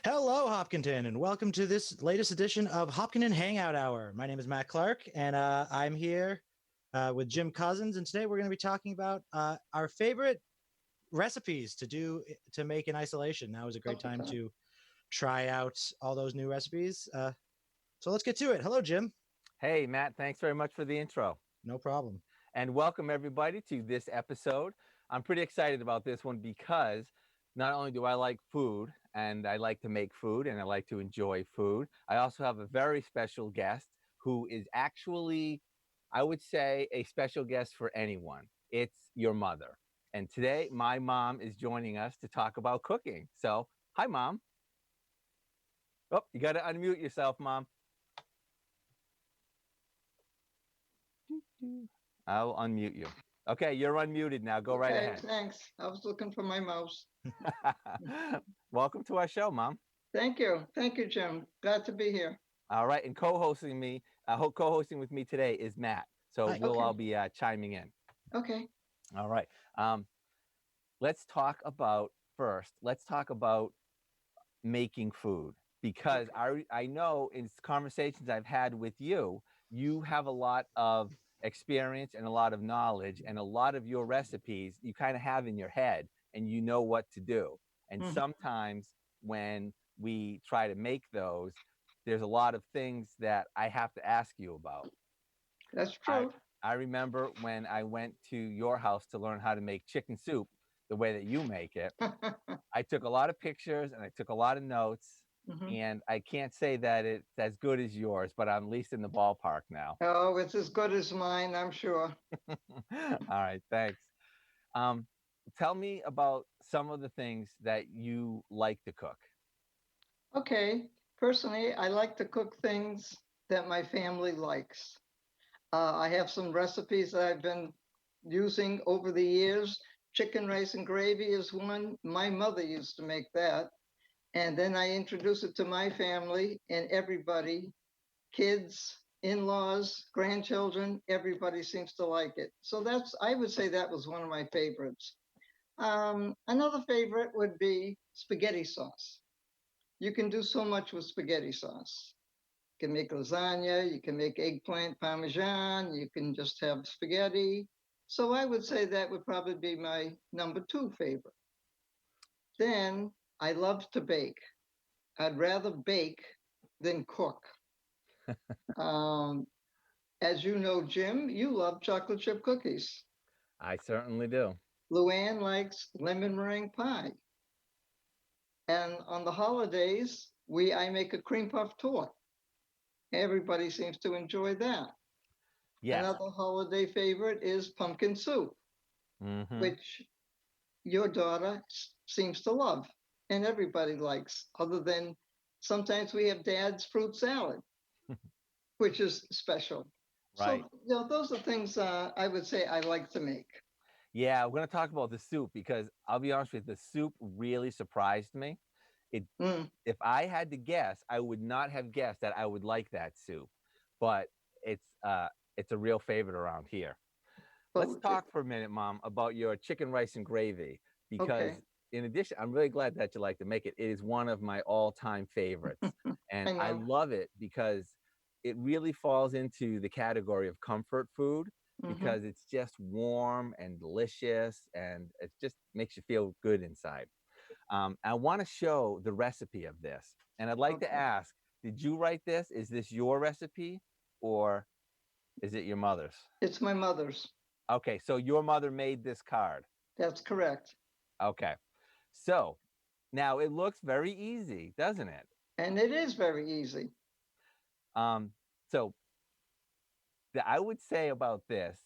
Hello, Hopkinton, and welcome to this latest edition of Hopkinton Hangout Hour. My name is Matt Clark, and I'm here with Jim Cozzens, and today we're going to be talking about our favorite recipes to make in isolation. Now is a great time to try out all those new recipes. So let's get to it. Hello, Jim. Hey, Matt, thanks very much for the intro. No problem. And welcome everybody to this episode. I'm pretty excited about this one because not only do I like food and I like to make food and I like to enjoy food, I also have a very special guest who is actually, I would say, a special guest for anyone. It's your mother. And today, my mom is joining us to talk about cooking. So, hi, Mom. Oh, you got to unmute yourself, Mom. I'll unmute you. Okay, you're unmuted now. Go right ahead. Thanks. I was looking for my mouse. Welcome to our show, Mom. Thank you. Thank you, Jim. Glad to be here. All right, and co-hosting with me today is Matt. So Hi. we'll all be chiming in. Okay. All right. Let's talk about making food because I know in conversations I've had with you, you have a lot of experience and a lot of knowledge, and a lot of your recipes you kind of have in your head and you know what to do. And sometimes when we try to make those, there's a lot of things that I have to ask you about. That's true. I remember when I went to your house to learn how to make chicken soup the way that you make it. I took a lot of pictures and I took a lot of notes. And I can't say that it's as good as yours, but I'm at least in the ballpark now. Oh, it's as good as mine, I'm sure. All right, thanks. Tell me about some of the things that you like to cook. Okay. Personally, I like to cook things that my family likes. I have some recipes that I've been using over the years. Chicken rice and gravy is one. My mother used to make that. And then I introduce it to my family and everybody, kids, in-laws, grandchildren, everybody seems to like it. So I would say that was one of my favorites. Another favorite would be spaghetti sauce. You can do so much with spaghetti sauce. You can make lasagna, you can make eggplant parmesan, you can just have spaghetti. So I would say that would probably be my number two favorite. Then I love to bake. I'd rather bake than cook. um, as you know, Jim, you love chocolate chip cookies. I certainly do. Luann likes lemon meringue pie. And on the holidays, I make a cream puff torte. Everybody seems to enjoy that. Yes. Another holiday favorite is pumpkin soup, which your daughter seems to love and everybody likes, other than sometimes we have dad's fruit salad, which is special. Right. So, those are things I would say I like to make. Yeah, we're going to talk about the soup because I'll be honest with you, the soup really surprised me. If I had to guess, I would not have guessed that I would like that soup, but it's a real favorite around here. Let's talk for a minute, Mom, about your chicken rice and gravy because in addition, I'm really glad that you like to make it. It is one of my all-time favorites, and I love it because it really falls into the category of comfort food because it's just warm and delicious, and it just makes you feel good inside. I want to show the recipe of this. And I'd like to ask, did you write this? Is this your recipe or is it your mother's? It's my mother's. Okay, so your mother made this card. That's correct. Okay, so now it looks very easy, doesn't it? And it is very easy. So I would say about this,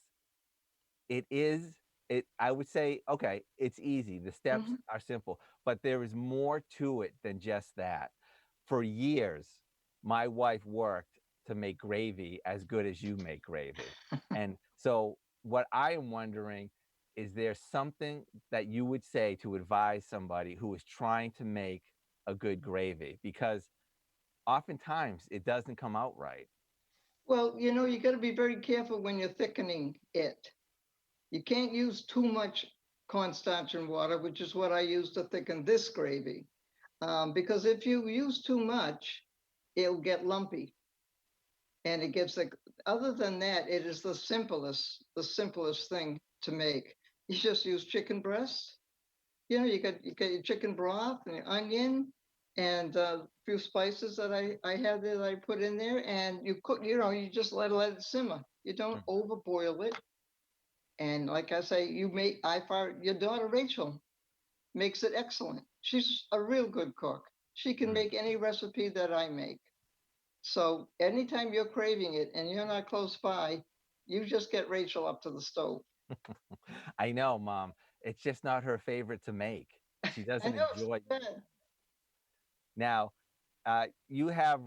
I would say, okay, it's easy. The steps are simple, but there is more to it than just that. For years, my wife worked to make gravy as good as you make gravy. And so what I am wondering, is there something that you would say to advise somebody who is trying to make a good gravy? Because oftentimes it doesn't come out right. Well, you got to be very careful when you're thickening it. You can't use too much cornstarch and water, which is what I use to thicken this gravy. Because if you use too much, it'll get lumpy, and it gets like. Other than that, it is the simplest thing to make. You just use chicken breast. You get your chicken broth and your onion and a few spices that I had that I put in there, and you cook. You just let it simmer. You don't overboil it. And like I say, I find your daughter Rachel makes it excellent. She's a real good cook. She can make any recipe that I make. So anytime you're craving it and you're not close by, you just get Rachel up to the stove. I know, Mom. It's just not her favorite to make. She I doesn't know it's enjoy. bad. Now, you have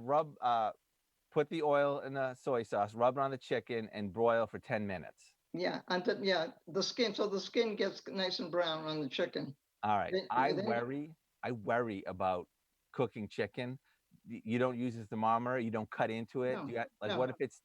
put the oil in the soy sauce, rub it on the chicken, and broil for 10 minutes. Yeah, yeah, the skin. So the skin gets nice and brown on the chicken. All right. Then I worry about cooking chicken. You don't use a thermometer. You don't cut into it. no, Like, no. what if it's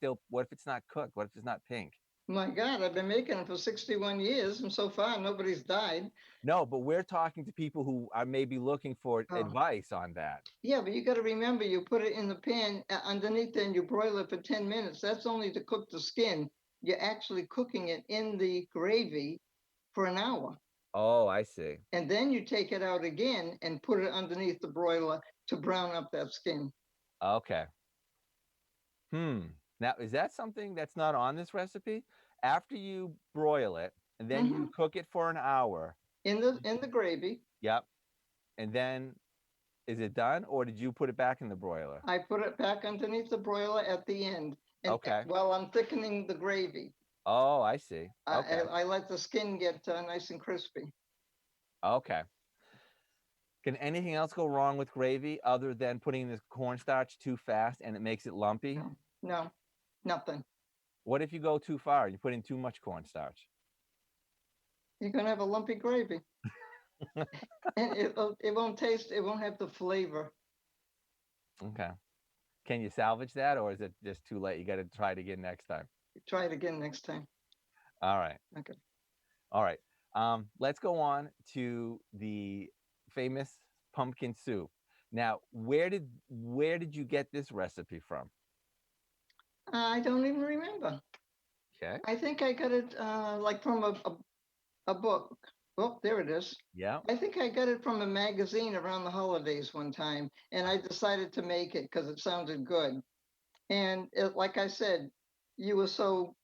not cooked? What if it's not pink? My God, I've been making them for 61 years, and so far nobody's died. No, but we're talking to people who are maybe looking for Oh, advice on that. yeah, but you got to remember, you put it in the pan underneath, and you broil it for 10 minutes. That's only to cook the skin. You're actually cooking it in the gravy for an hour. Oh, I see. And then you take it out again and put it underneath the broiler to brown up that skin. Okay. Now, is that something that's not on this recipe? After you broil it and then you Hmm. cook it for an hour. In the gravy, Yep. And then is it done or did you put it back in the broiler? I put it back underneath the broiler at the end, and Okay. while I'm thickening the gravy, Oh, I see. Okay. I let the skin get nice and crispy. Okay. Can anything else go wrong with gravy other than putting the cornstarch too fast and it makes it lumpy? No, no, nothing. What if you go too far? You put in too much cornstarch. You're gonna have a lumpy gravy, and it won't taste. It won't have the flavor. Okay. Can you salvage that or is it just too late? You got to try it again next time. Try it again next time. All right. Okay. All right. Let's go on to the famous pumpkin soup. Now, where did you get this recipe from? I don't even remember. Okay. I think I got it like from a book. Oh, there it is. Yeah. I think I got it from a magazine around the holidays one time, and I decided to make it because it sounded good. And like I said, you were so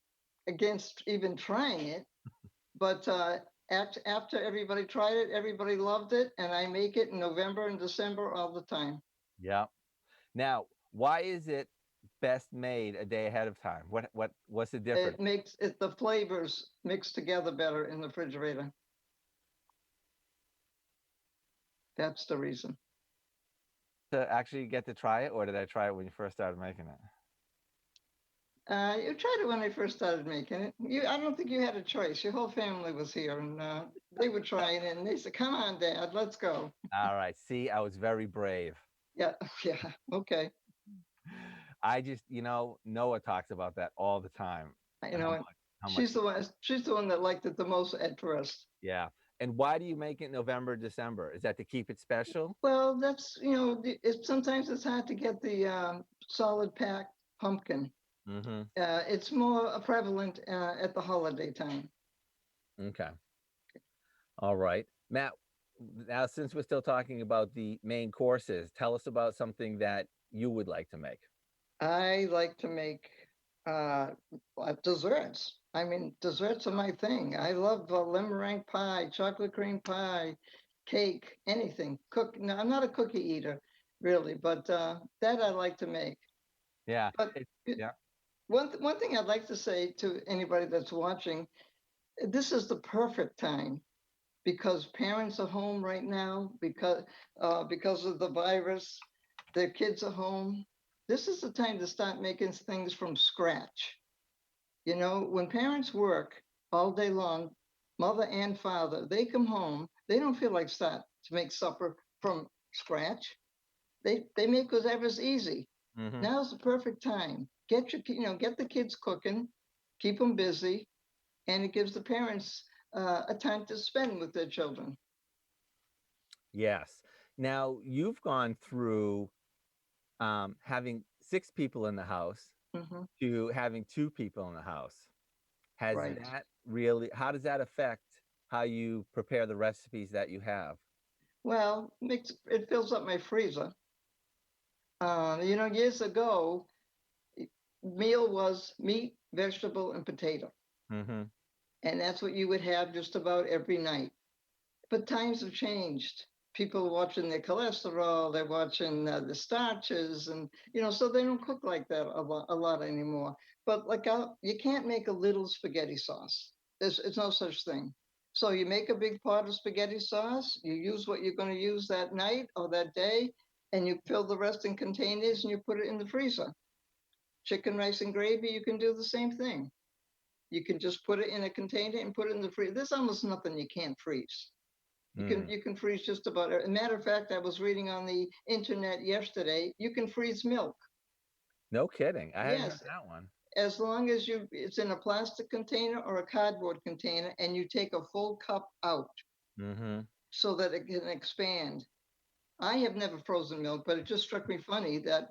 against even trying it, but after everybody tried it, everybody loved it, and I make it in November and December all the time. Yeah. Now, why is it best made a day ahead of time? What's the difference? It makes it the flavors mix together better in the refrigerator. That's the reason. To actually get to try it, or did I try it when you first started making it? You tried it when I first started making it. I don't think you had a choice. Your whole family was here, and they were trying it, and they said, "Come on, Dad, let's go." All right. See, I was very brave. Yeah, yeah, okay. I just, Noah talks about that all the time. You know what? How much, She's the one that liked it the most at first. yeah. And why do you make it November, December? Is that to keep it special? Well, that's sometimes it's hard to get the solid packed pumpkin. Mm-hmm. It's more prevalent at the holiday time. Okay. All right. Matt, now since we're still talking about the main courses, tell us about something that you would like to make. I like to make uh, desserts. I mean, desserts are my thing. I love lemon meringue pie, chocolate cream pie, cake, anything. No, I'm not a cookie eater, really, but that I like to make. Yeah. But Yeah. one thing I'd like to say to anybody that's watching, this is the perfect time because parents are home right now because of the virus. Their kids are home. This is the time to start making things from scratch. When parents work all day long, mother and father, they come home, they don't feel like start to make supper from scratch. They make whatever's easy. Mm-hmm. Now's the perfect time. Get the kids cooking, keep them busy, and it gives the parents a time to spend with their children. Yes. Now you've gone through having 6 people in the house Hmm. to having 2 people in the house. Has Right. that really, how does that affect how you prepare the recipes that you have? Well, it fills up my freezer. Years ago, meal was meat, vegetable, and potato. Mm-hmm. And that's what you would have just about every night. But times have changed. People are watching their cholesterol, they're watching the starches, and so they don't cook like that a lot anymore. But you can't make a little spaghetti sauce. It's no such thing. So you make a big pot of spaghetti sauce, you use what you're going to use that night or that day, and you fill the rest in containers and you put it in the freezer. Chicken, rice, and gravy, you can do the same thing. You can just put it in a container and put it in the freezer. There's almost nothing you can't freeze. You can Mm. you can freeze just about. As a matter of fact, I was reading on the internet yesterday. You can freeze milk. No kidding. I hadn't heard Yes, that one. as long as it's in a plastic container or a cardboard container, and you take a full cup out Mm-hmm. so that it can expand. I have never frozen milk, but it just struck me funny that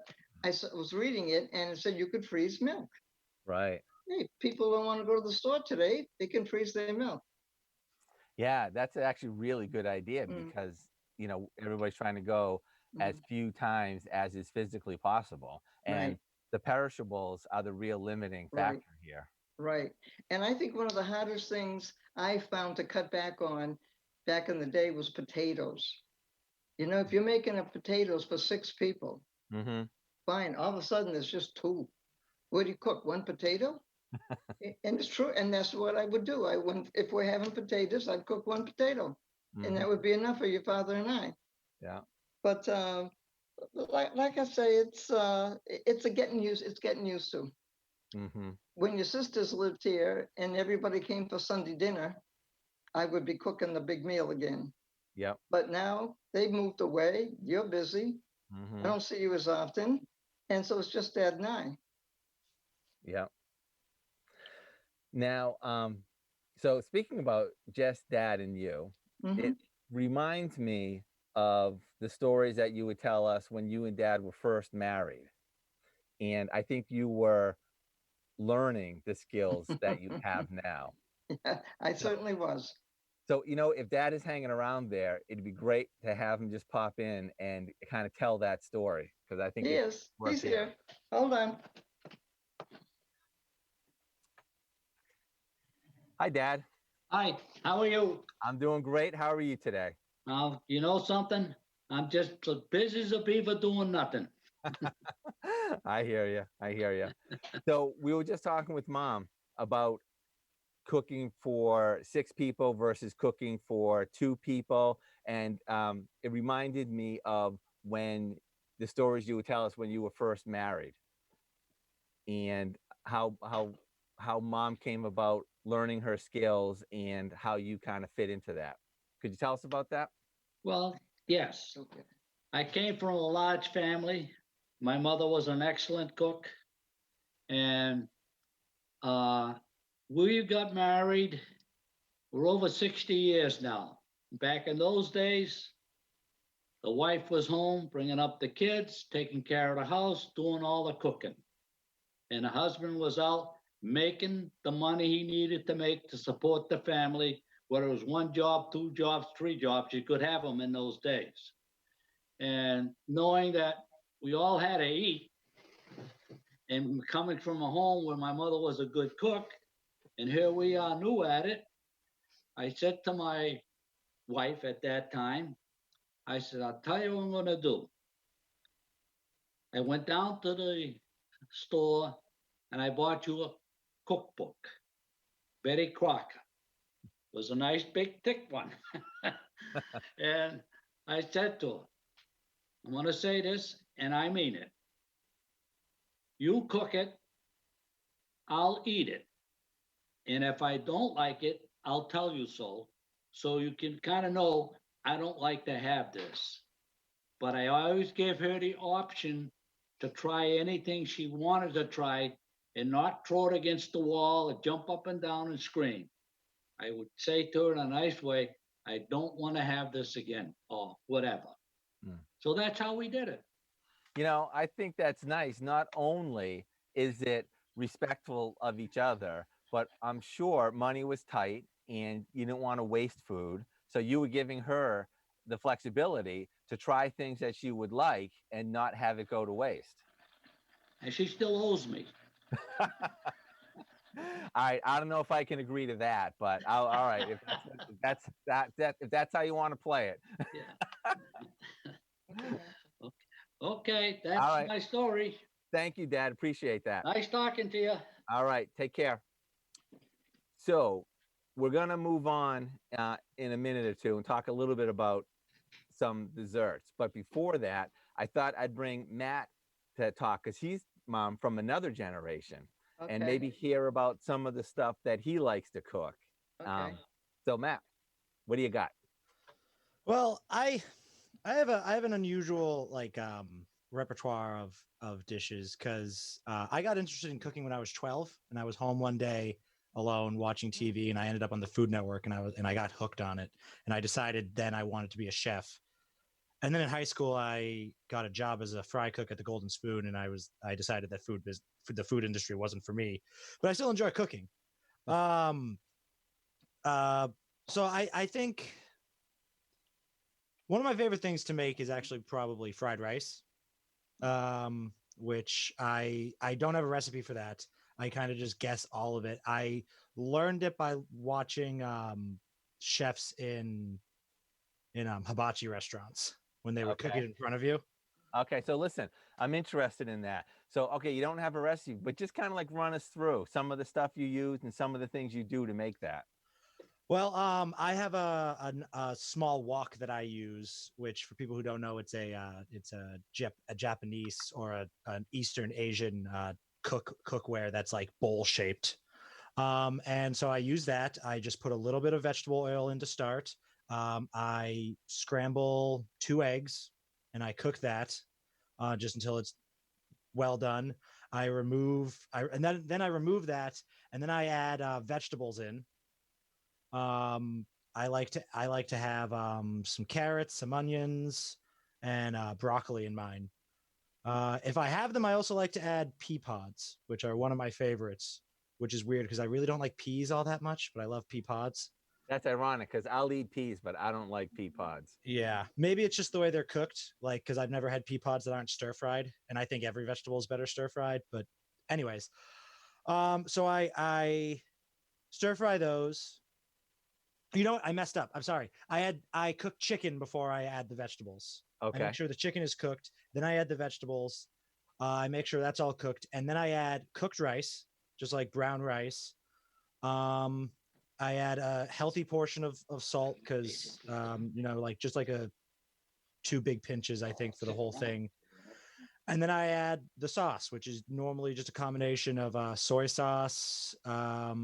was reading it and it said you could freeze milk. Right. Hey, people don't want to go to the store today; they can freeze their milk. Yeah, that's actually a really good idea Mm, because, everybody's trying to go as mm, few times as is physically possible. And right, the perishables are the real limiting right. factor here. Right. And I think one of the hardest things I found to cut back on back in the day was potatoes. If you're making a potatoes for 6 people, Mm-hmm. fine. All of a sudden, there's just two. What do you cook? One potato? And it's true. And that's what I would do. If we're having potatoes, I'd cook one potato, and Mm-hmm. that would be enough for your father and I. Yeah. But like I say, it's a getting used. It's getting used to. Mm-hmm. When your sisters lived here and everybody came for Sunday dinner, I would be cooking the big meal again. Yep. But now they've moved away. You're busy. I Mm-hmm. don't see you as often. And so it's just Dad and I. Yep. Now, so speaking about just dad and you, Hmm. it reminds me of the stories that you would tell us when you and dad were first married. And I think you were learning the skills that you have now. Yeah, I So, certainly was. so, if dad is hanging around there, it'd be great to have him just pop in and kind of tell that story because I think He it's is. worth He's hearing. here. Hold on. Hi, Dad. Hi, how are you? I'm doing great. How are you today? You know something? I'm just as busy as a beaver doing nothing. I hear you. I hear you. So we were just talking with Mom about cooking for 6 people versus cooking for 2 people, and it reminded me of when the stories you would tell us when you were first married, and how Mom came about learning her skills and how you kind of fit into that. Could you tell us about that? Well, yes, Okay. I came from a large family. My mother was an excellent cook, and uh, we got married. We're over 60 years now. Back in those days, the wife was home bringing up the kids, taking care of the house, doing all the cooking. And the husband was out making the money he needed to make to support the family, whether it was one job, 2 jobs, 3 jobs, you could have them in those days. And knowing that we all had to eat, and coming from a home where my mother was a good cook, and here we are new at it, I said to my wife at that time, I said, I'll tell you what I'm going to do. I went down to the store and I bought you a cookbook, Betty Crocker. Was a nice big thick one. And I said to her, I'm going to say this, and I mean it. You cook it, I'll eat it. And if I don't like it, I'll tell you so. So you can kind of know I don't like to have this. But I always gave her the option to try anything she wanted to try and not throw it against the wall or jump up and down and scream. I would say to her in a nice way, I don't want to have this again, or whatever. So that's how we did it. I think that's nice. Not only is it respectful of each other, but I'm sure money was tight and you didn't want to waste food. So you were giving her the flexibility to try things that she would like and not have it go to waste. And she still owes me. I don't know if I can agree to that, but all right. If that's how you want to play it. Yeah. Okay, that's All right. my story. Thank you, Dad. Appreciate that. Nice talking to you. All right. Take care. So we're going to move on in a minute or two and talk a little bit about some desserts. But before that, I thought I'd bring Matt to talk because he's from another generation and maybe hear about some of the stuff that he likes to cook. Okay. So Matt, what do you got? Well, I have an unusual repertoire of dishes because I got interested in cooking when I was 12 and I was home one day alone watching TV and I ended up on the Food Network and I got hooked on it and I decided then I wanted to be a chef. And then in high school I got a job as a fry cook at the Golden Spoon and I decided that the food industry wasn't for me, but I still enjoy cooking. So I think one of my favorite things to make is actually probably fried rice, which I don't have a recipe for that. I kind of just guess all of it. I learned it by watching chefs in hibachi restaurants when they were cooking in front of you. Okay, so listen, I'm interested in that. So, okay, you don't have a recipe, but just kind of like run us through some of the stuff you use and some of the things you do to make that. Well, I have a small wok that I use, which for people who don't know, it's a Japanese or an Eastern Asian cookware that's like bowl shaped. And so I use that. I just put a little bit of vegetable oil in to start. I scramble 2 eggs and I cook that just until it's well done. Then I remove that and then I add vegetables in. I like to have some carrots, some onions, and broccoli in mine. If I have them, I also like to add pea pods, which are one of my favorites. Which is weird because I really don't like peas all that much, but I love pea pods. That's ironic because I'll eat peas, but I don't like pea pods. Yeah, maybe it's just the way they're cooked. Like, because I've never had pea pods that aren't stir fried, and I think every vegetable is better stir fried. But, anyways, so I stir fry those. You know what? I messed up. I'm sorry. I cook chicken before I add the vegetables. Okay. I make sure the chicken is cooked. Then I add the vegetables. I make sure that's all cooked, and then I add cooked rice, just like brown rice. I add a healthy portion of salt because like just like 2 big pinches, I think, for the whole thing. And then I add the sauce, which is normally just a combination of soy sauce, a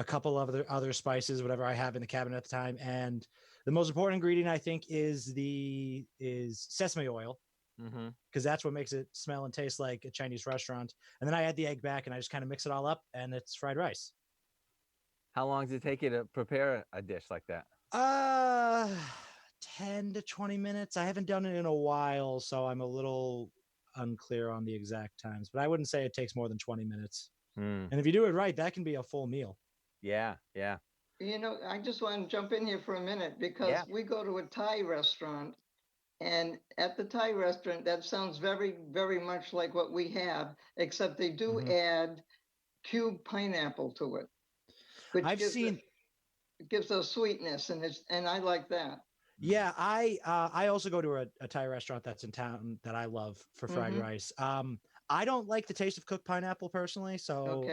couple of other spices, whatever I have in the cabinet at the time. And the most important ingredient, I think, is sesame oil, because that's what makes it smell and taste like a Chinese restaurant. And then I add the egg back and I just kind of mix it all up and it's fried rice. How long does it take you to prepare a dish like that? 10 to 20 minutes. I haven't done it in a while, so I'm a little unclear on the exact times, but I wouldn't say it takes more than 20 minutes. And if you do it right, that can be a full meal. Yeah. I just want to jump in here for a minute because we go to a Thai restaurant, and at the Thai restaurant, that sounds very, very much like what we have, except they do add cubed pineapple to it, which gives a sweetness, and I like that. Yeah, I also go to a Thai restaurant that's in town that I love for fried rice. I don't like the taste of cooked pineapple personally, so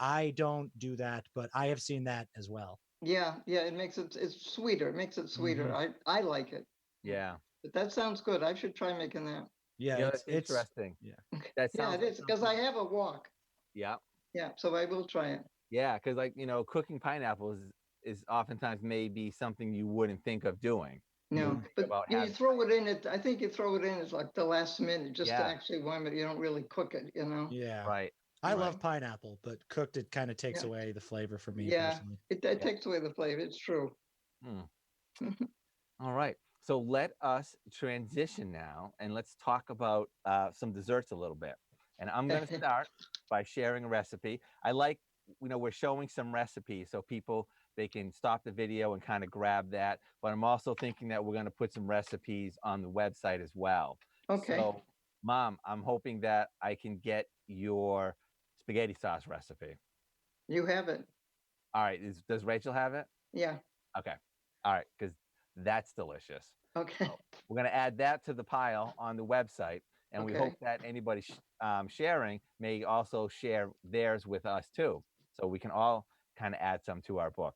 I don't do that, but I have seen that as well. Yeah, it's sweeter. It makes it sweeter. I like it. Yeah. But that sounds good. I should try making that. Yeah, it's interesting. Yeah. That sounds it is because I have a wok. Yeah. Yeah, so I will try it. Yeah, because cooking pineapples is oftentimes maybe something you wouldn't think of doing. No, but you throw it in. I think you throw it in as like the last minute, just to actually warm it. You don't really cook it, Yeah. Right. I love pineapple, but cooked it kind of takes away the flavor for me. Yeah, personally. it takes away the flavor. It's true. All right. So let us transition now and let's talk about some desserts a little bit. And I'm going to start by sharing a recipe. I like, we're showing some recipes so people, they can stop the video and kind of grab that. But I'm also thinking that we're going to put some recipes on the website as well. Okay. So, Mom, I'm hoping that I can get your spaghetti sauce recipe. You have it. All right. Does Rachel have it? Yeah. Okay. All right. Because that's delicious. Okay. So we're going to add that to the pile on the website. And we Okay. hope that anybody sharing may also share theirs with us too. So we can all kind of add some to our book.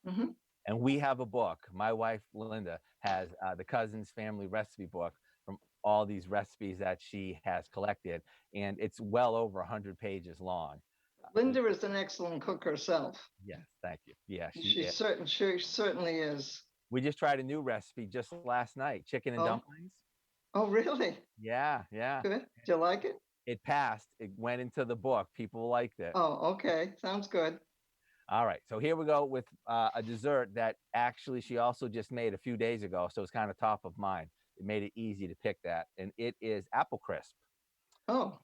Mm-hmm. And we have a book. My wife, Linda, has the Cozzens family recipe book from all these recipes that she has collected. And it's well over 100 pages long. Linda is an excellent cook herself. Yes, thank you. Yeah, she She is. certainly is. We just tried a new recipe just last night, chicken and dumplings. Oh, really? Yeah, yeah. Good. Do you like it? It passed. It went into the book. People liked it. Oh, okay. Sounds good. All right. So here we go with a dessert that actually she also just made a few days ago. So it's kind of top of mind. It made it easy to pick that. And it is apple crisp. Oh,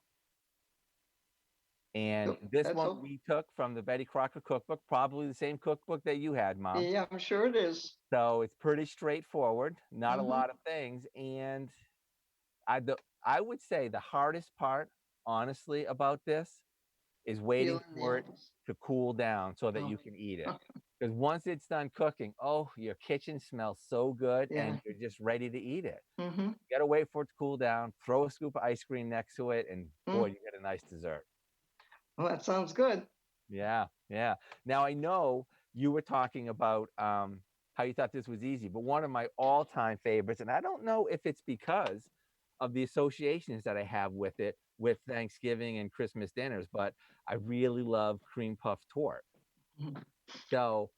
And Yep, this that's one all. we took from the Betty Crocker cookbook, probably the same cookbook that you had, Mom. Yeah, I'm sure it is. So it's pretty straightforward, not a Mhm. lot of things. And I would say the hardest part, honestly, about this is waiting Peeling the for it apples. to cool down so that Oh. you can eat it. Because once it's done cooking, oh, your kitchen smells so good Yeah. and you're just ready to eat it. Mm-hmm. You got to wait for it to cool down, throw a scoop of ice cream next to it, and boy, you get a nice dessert. Well, that sounds good. Yeah, yeah. Now, I know you were talking about how you thought this was easy, but one of my all time favorites, and I don't know if it's because of the associations that I have with it, with Thanksgiving and Christmas dinners, but I really love cream puff tort. Mhm. So,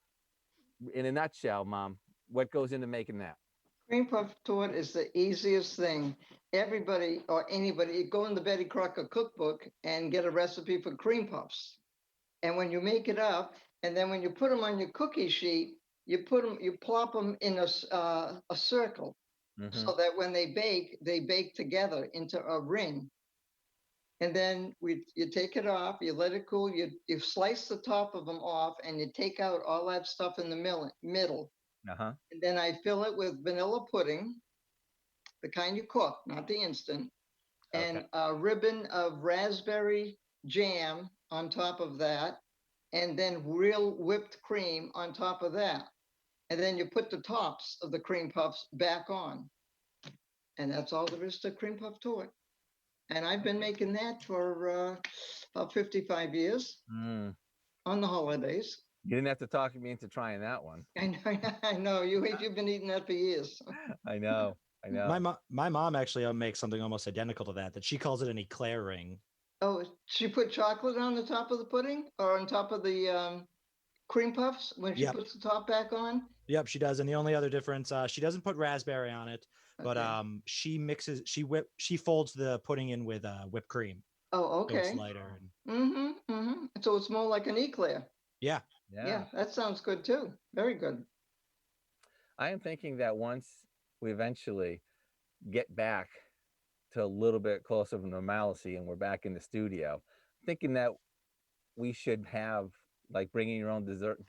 in a nutshell, Mom, what goes into making that? Cream puff tort is the easiest thing. Everybody or anybody, you go in the Betty Crocker cookbook and get a recipe for cream puffs. And when you make it up, and then when you put them on your cookie sheet, you plop them in a circle, Mm-hmm. so that when they bake together into a ring. And then you take it off, you let it cool, you slice the top of them off, and you take out all that stuff in the middle. Uh-huh. And then I fill it with vanilla pudding, the kind you cook, not the instant, Okay. and a ribbon of raspberry jam on top of that, and then real whipped cream on top of that. And then you put the tops of the cream puffs back on. And that's all there is to cream puff tort. And I've been making that for about 55 years Mm. on the holidays. You didn't have to talk me into trying that one. I know you've been eating that for years. I know. I know. My mom actually makes something almost identical to that she calls it an eclair ring. Oh, she put chocolate on the top of the pudding or on top of the cream puffs when she Yep. puts the top back on? Yep, she does. And the only other difference, she doesn't put raspberry on it, but Okay. she folds the pudding in with whipped cream. Oh, So it's okay. lighter. Mm-hmm. Mm-hmm. So it's more like an eclair. Yeah. Yeah, that sounds good too. Very good. I am thinking that once we eventually get back to a little bit closer of normalcy and we're back in the studio, thinking that we should have like bringing your own dessert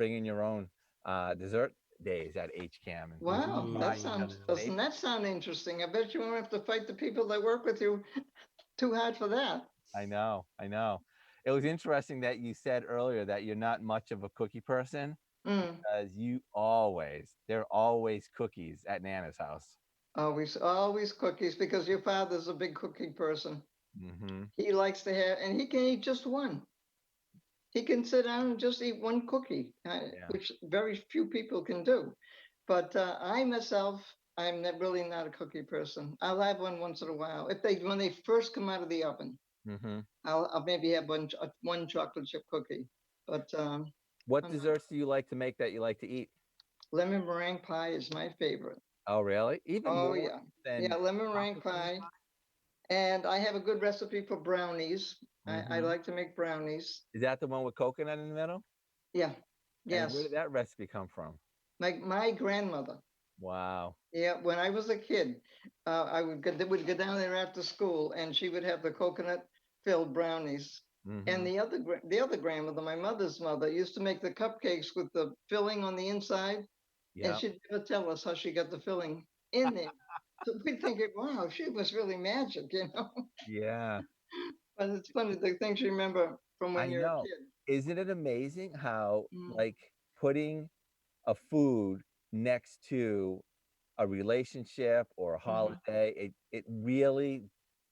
days at HCAM. And Wow, Ooh. doesn't that sound interesting? I bet you won't have to fight the people that work with you too hard for that. I know. It was interesting that you said earlier that you're not much of a cookie person Mm, because there are always cookies at Nana's house. always cookies because your father's a big cooking person. Mm-hmm. He likes to have, and he can eat just one. He can sit down and just eat one cookie, which very few people can do. But I myself, really not a cookie person. I'll have one once in a while when they first come out of the oven. Mm-hmm. I'll maybe have one chocolate chip cookie. But What desserts do you like to make that you like to eat? lemon meringue pie is my favorite. Oh, really? Even Oh more yeah, than lemon meringue chocolate cream pie. And I have a good recipe for brownies. I Mm-hmm. like to make brownies. Is that the one with coconut in the middle? Yeah, And where yes. did that recipe come from? My grandmother. Wow. Yeah, when I was a kid, would go down there after school, and she would have the coconut filled brownies. And Hmm. the other grandmother, my mother's mother, used to make the cupcakes with the filling on the inside, and Yep. she'd never tell us how she got the filling in there. So we'd think, wow, she was really magic, you know. Yeah. But it's funny the things you remember from when I you're a know. kid. Isn't it amazing how Mm, like putting a food next to a relationship or a mhm, holiday, it really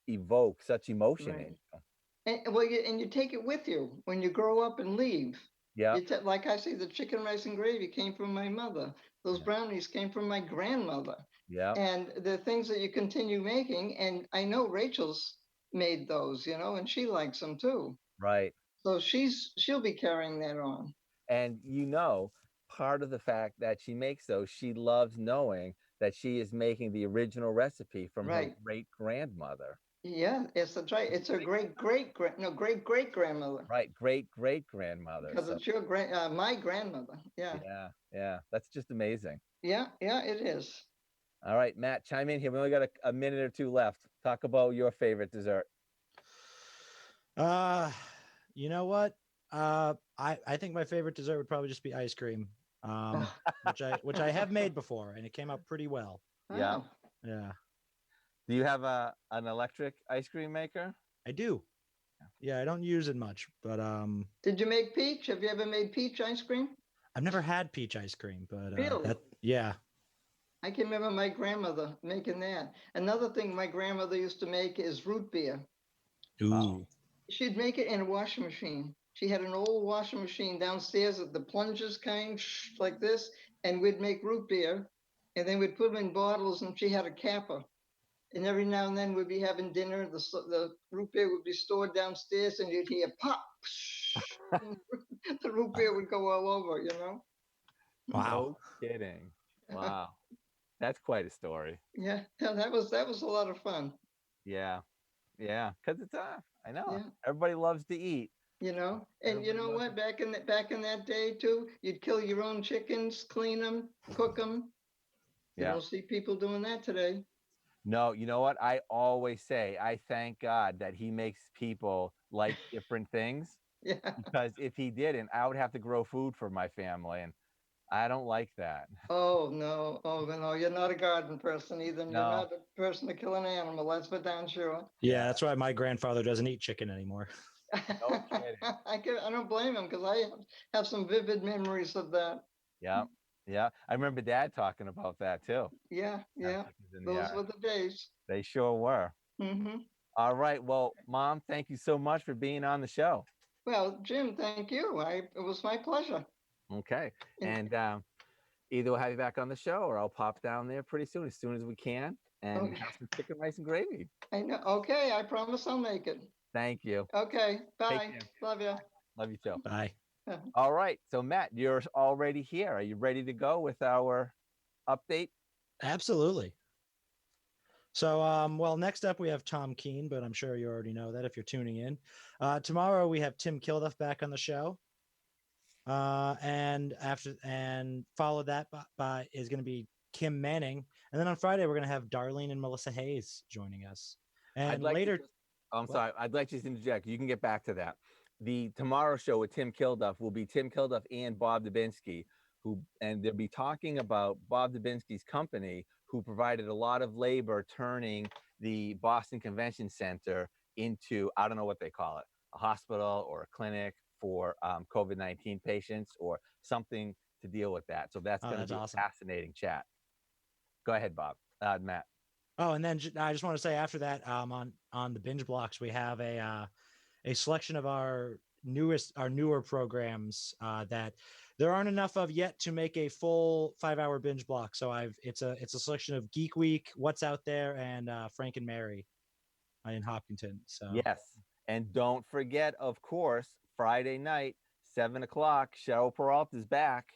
evokes such emotion right. in you. And you take it with you when you grow up and leave. Yep. Like I say, the chicken rice and gravy came from my mother. Those Yeah. brownies came from my grandmother. Yep. And the things that you continue making, and I know Rachel's made those, you know, and she likes them too. Right. So she'll be carrying that on. And part of the fact that she makes those, she loves knowing that she is making the original recipe from her Right. great grandmother. Yeah, that's right. It's her great great grandmother, Right, great grandmother. because So it's my grandmother. Yeah, yeah, yeah, that's just amazing. yeah, it is. All right, Matt, chime in here. We only got a minute or two left. Talk about your favorite dessert. Uh, you know what? I think my favorite dessert would probably just be ice cream. Um, which I have made before, and it came out pretty well. Yeah. Oh, Yeah, Do you have an electric ice cream maker? I do. Yeah, I don't use it much, but did you make peach? Have you ever made peach ice cream? I've never had peach ice cream. But Really? that yeah. I can remember my grandmother making that. Another thing my grandmother used to make is root beer. Oh, Ooh. She'd make it in a washing machine. She had an old washing machine downstairs at the plungers kind, like this, and we'd make root beer, and then we'd put them in bottles, and she had a capper. And every now and then we'd be having dinner. The root beer would be stored downstairs, and you'd hear pop. And the root beer would go all over, you know. Wow. no kidding. Wow. That's quite a story. Yeah, yeah, that was a lot of fun. Yeah. Yeah. Because I know. Yeah. Everybody loves to eat. You know, and you Everybody know loves to what, back in that day too, you'd kill your own chickens, clean them, cook them. You Yeah. don't see people doing that today. No, you know what? I always say I thank God that he makes people like different things Yeah. because if he didn't, I would have to grow food for my family. And I don't like that. Oh no, oh no, you're not a garden person either, and you're No. not a person to kill an animal, that's for damn sure. Yeah, Yeah. that's why my grandfather doesn't eat chicken anymore. No kidding. I don't blame him, because I have some vivid memories of that. Yeah. Yeah. I remember dad talking about that too. Yeah, Have yeah, chickens in the those yard. were the days. They sure were. Hmm. All right. Well, Mom, thank you so much for being on the show. Well, Jim, thank you. It was my pleasure. Okay. And And either we'll have you back on the show or I'll pop down there pretty soon as we can, and okay, have some chicken rice and gravy. I know. Okay, I promise I'll make it. Thank you. Okay, Take bye. care. Love you. Love you too. Bye. All right. So, Matt, you're already here. Are you ready to go with our update? Absolutely. So, well, next up we have Tom Keane, but I'm sure you already know that if you're tuning in. Tomorrow we have Tim Kilduff back on the show, and followed that by is going to be Kim Manning, and then on Friday we're going to have Darlene and Melissa Hayes joining us, I'd and like to later. just, I'm What? sorry. I'd like to just interject. You can get back to that. The tomorrow show with Tim Kilduff will be Tim Kilduff and Bob Dubinsky, and they'll be talking about Bob Dubinsky's company, who provided a lot of labor turning the Boston Convention Center into, I don't know what they call it, a hospital or a clinic for COVID-19 patients or something to deal with that. So that's Oh, going to that's be awesome. a fascinating chat. Go ahead, Bob. Matt. Oh, and then I just want to say after that, on the binge blocks we have a selection of our newer programs that there aren't enough of yet to make a full 5-hour binge block. So it's a selection of Geek Week, What's Out There, and Frank and Mary in Hopkinton. So Yes. And don't forget, of course, Friday night, 7 o'clock, Cheryl Peralta is back.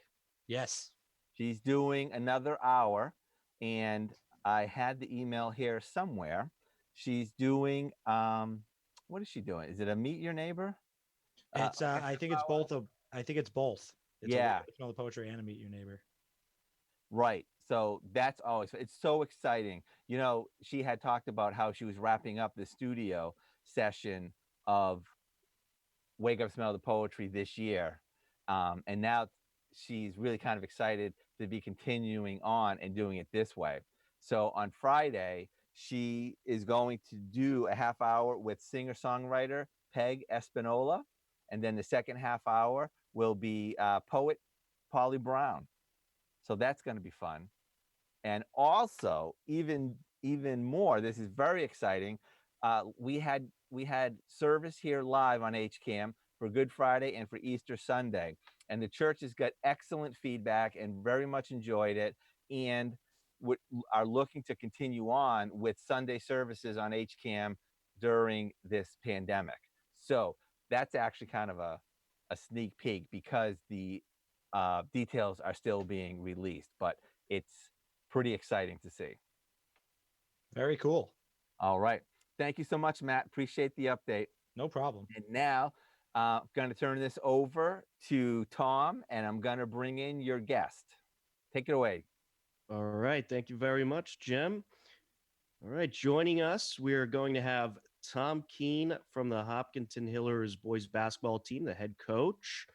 yes, She's doing another hour. And I had the email here somewhere. She's doing, what is she doing? Is it a Meet Your Neighbor? it's Like a I half think it's hour? both of I think it's both. It's a Yeah, little bit of poetry and a Meet Your Neighbor. right. So that's always, it's so exciting. You know, she had talked about how she was wrapping up the studio session of Wake Up Smell the Poetry this year. And now she's really kind of excited to be continuing on and doing it this way. So on Friday, she is going to do a half hour with singer-songwriter Peg Espinola. And then the second half hour will be poet Polly Brown. So that's going to be fun. And also, even more, this is very exciting. We had service here live on HCAM for Good Friday and for Easter Sunday, and the church has got excellent feedback and very much enjoyed it, and are looking to continue on with Sunday services on HCAM during this pandemic. So that's actually kind of a sneak peek because the details are still being released, but it's pretty exciting to see. Very cool. All right. Thank you so much, Matt. Appreciate the update. No problem. And now I'm going to turn this over to Tom, and I'm going to bring in your guest. Take it away. All right. Thank you very much, Jim. All right. Joining us, we're going to have Tom Keane from the Hopkinton Hillers boys basketball team, the head coach,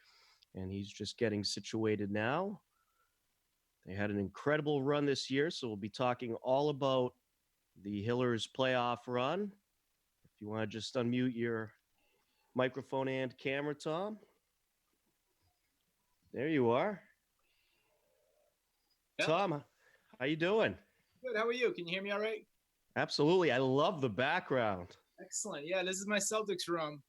and he's just getting situated now. They had an incredible run this year, so we'll be talking all about the Hillers playoff run. If you want to just unmute your microphone and camera, Tom. There you are. Yeah. Tom, how you doing? Good. How are you? Can you hear me all right? Absolutely. I love the background. Excellent. Yeah, this is my Celtics room.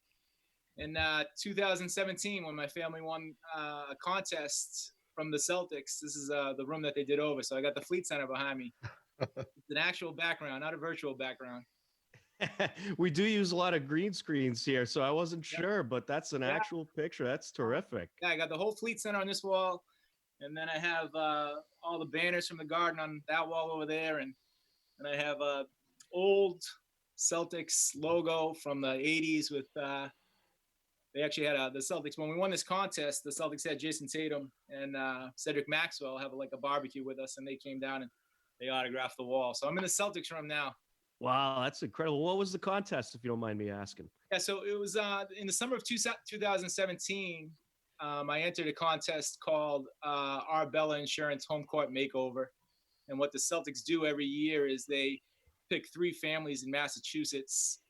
In 2017, when my family won a contest from the Celtics, this is the room that they did over. So I got the Fleet Center behind me. It's an actual background, not a virtual background. We do use a lot of green screens here, so I wasn't sure, but that's an actual picture. That's terrific. Yeah, I got the whole Fleet Center on this wall, and then I have all the banners from the Garden on that wall over there, and I have a old Celtics logo from the 80s with they actually had the Celtics. When we won this contest, the Celtics had Jason Tatum and Cedric Maxwell have like a barbecue with us, and they came down and they autographed the wall. So I'm in the Celtics room now. Wow, that's incredible. What was the contest, if you don't mind me asking? Yeah, so it was in the summer of 2017. I entered a contest called Arbella Insurance Home Court Makeover. And what the Celtics do every year is they pick 3 families in Massachusetts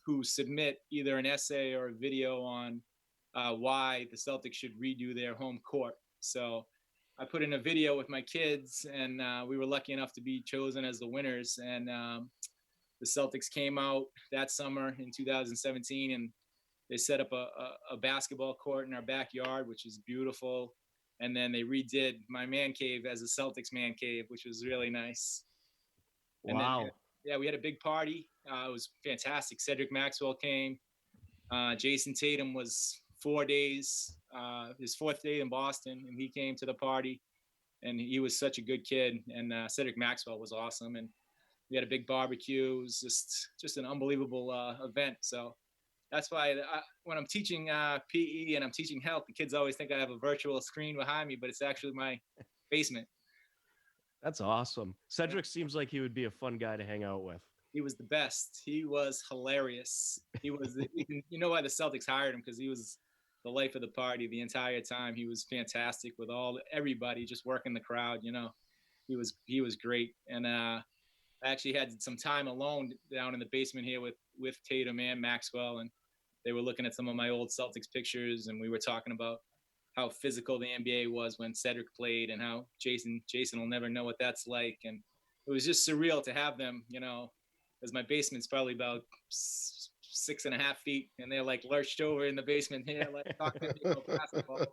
who submit either an essay or a video on why the Celtics should redo their home court. So I put in a video with my kids, and we were lucky enough to be chosen as the winners. And the Celtics came out that summer in 2017, and they set up a basketball court in our backyard, which is beautiful. And then they redid my man cave as a Celtics man cave, which was really nice. And wow. Then, we had a big party. It was fantastic. Cedric Maxwell came. Jason Tatum was 4 days, his 4th day in Boston, and he came to the party. And he was such a good kid. And Cedric Maxwell was awesome. And we had a big barbecue. It was just an unbelievable event. So that's why when I'm teaching PE and I'm teaching health, the kids always think I have a virtual screen behind me, but it's actually my basement. That's awesome. Cedric seems like he would be a fun guy to hang out with. He was the best. He was hilarious. He was, you know why the Celtics hired him, because he was the life of the party the entire time. He was fantastic with everybody, just working the crowd. You know, he was great. And I actually had some time alone down in the basement here with Tatum and Maxwell, and they were looking at some of my old Celtics pictures, and we were talking about how physical the NBA was when Cedric played, and how Jason will never know what that's like. And it was just surreal to have them, you know, because my basement's probably about 6.5 feet, and they're like lurched over in the basement here, like talking about basketball.